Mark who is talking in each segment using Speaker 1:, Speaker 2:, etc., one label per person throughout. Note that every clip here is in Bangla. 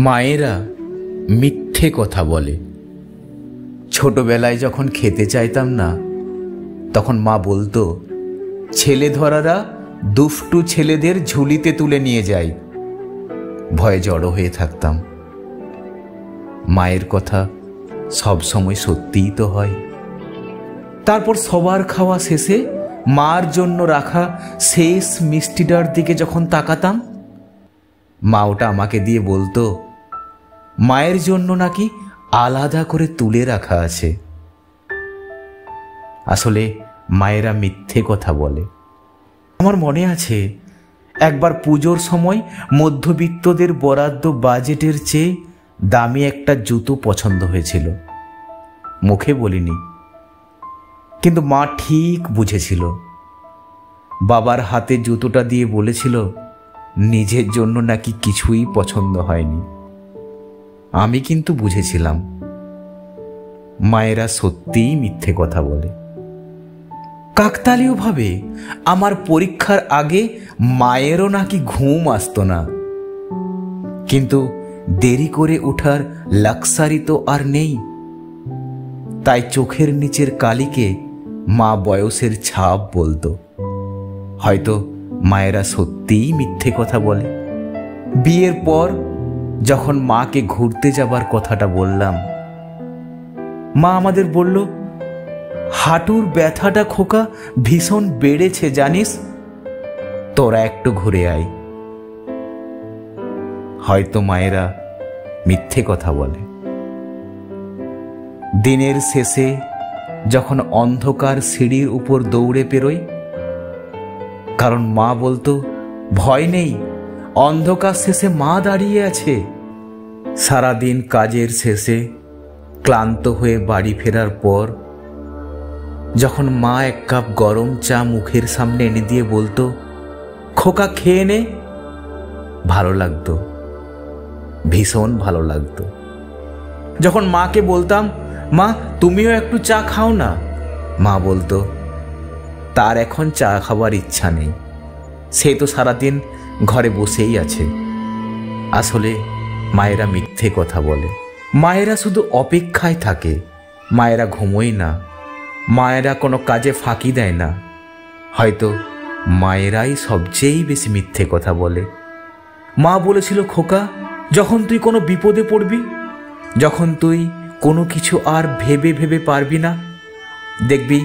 Speaker 1: মায়েরা মিথ্যে কথা বলে। ছোটবেলায় যখন খেতে চাইতাম না, তখন মা বলতো, ছেলে ধরারা দুষ্টু ছেলেদের ঝুলিতে তুলে নিয়ে যায়। ভয়ে জড়ো হয়ে থাকতাম। মায়ের কথা সব সময় সত্যিই তো হয়। তারপর সবার খাওয়া শেষে মার জন্য রাখা শেষ মিষ্টিটার দিকে যখন তাকাতাম, মা ওটা আমাকে দিয়ে বলতো, মায়ের জন্য নাকি আলাদা করে তুলে রাখা আছে। আসলে মায়েরা মিথ্যে কথা বলে। আমার মনে আছে, একবার পুজোর সময় মধ্যবিত্তদের বরাদ্দ বাজেটের চেয়ে দামি একটা জুতো পছন্দ হয়েছিল। মুখে বলিনি, কিন্তু মা ঠিক বুঝেছিল। বাবার হাতে জুতোটা দিয়ে বলেছিল, নিজের জন্য নাকি কিছুই পছন্দ হয়নি। আমি কিন্তু বুঝেছিলাম, মায়েরা সত্যিই মিথ্যে কথা বলে। কাকতালীয়ভাবে আমার পরীক্ষার আগে মায়েরও নাকি ঘুম আসতো না, কিন্তু দেরি করে ওঠার লাক্সারি তো আর নেই। তাই চোখের নিচের কালিকে মা বয়সের ছাপ বলতো। হয়তো মায়েরা সত্যিই মিথ্যে কথা বলে। বিয়ের পর যখন মাকে ঘুরতে যাবার কথাটা বললাম, মা আমাদের বলল, হাঁটুর ব্যথাটা খোকা ভীষণ বেড়েছে জানিস, তোরা একটু ঘুরে আয়। হয়তো মায়েরা মিথ্যে কথা বলে। দিনের শেষে যখন অন্ধকার সিঁড়ির উপর দৌড়ে পেরোই, কারণ মা বলতো, ভয় নেই, অন্ধকার শেষে মা দাঁড়িয়ে আছে। সারাদিন কাজের শেষে ক্লান্ত হয়ে বাড়ি ফেরার পর যখন মা এক কাপ গরম চা মুখের সামনে এনে দিয়ে বলতো, খোকা খেয়ে নে, ভালো লাগতো, ভীষণ ভালো লাগতো। যখন মাকে বলতাম, মা তুমিও একটু চা খাও না, মা বলতো, তার এখন চা খাবার ইচ্ছা নেই, সে তো সারাদিন ঘরে বসেই আছে। আসলে মায়েরা মিথ্যে কথা বলে। মায়েরা শুধু অপেক্ষায় থাকে। মায়েরা ঘুমোয় না, মায়েরা কোনো কাজে ফাঁকি দেয় না। হয়তো মায়েরাই সবচেয়ে বেশি মিথ্যে কথা বলে। মা বলেছিল, খোকা যখন তুই কোনো বিপদে পড়বি, যখন তুই কোনো কিছু আর ভেবে ভেবে পারবি না, দেখবি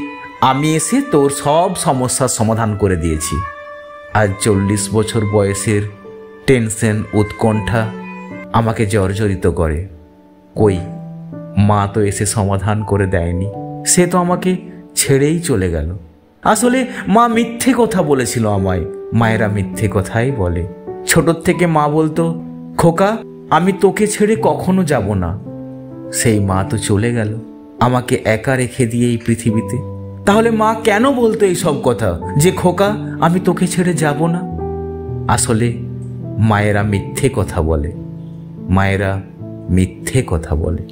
Speaker 1: আমি এসে তোর সব সমস্যার সমাধান করে দিয়েছি। আজ 40 বছর বয়সের টেনশন, উৎকণ্ঠা আমাকে জর্জরিত করে। কই, মা তো এসে সমাধান করে দেয়নি, সে তো আমাকে ছেড়েই চলে গেল। আসলে মা মিথ্যে কথা বলেছিল আমায়। মায়েরা মিথ্যে কথাই বলে। ছোটর থেকে মা বলতো, খোকা আমি তোকে ছেড়ে কখনো যাব না। সেই মা তো চলে গেল, আমাকে একা রেখে দিয়ে এই পৃথিবীতে। তাহলে মা কেন বলতো এই সব কথা, যে খোকা আমি তোকে ছেড়ে যাব না? আসলে মায়েরা মিথ্যে কথা বলে। মায়েরা মিথ্যে কথা বলে।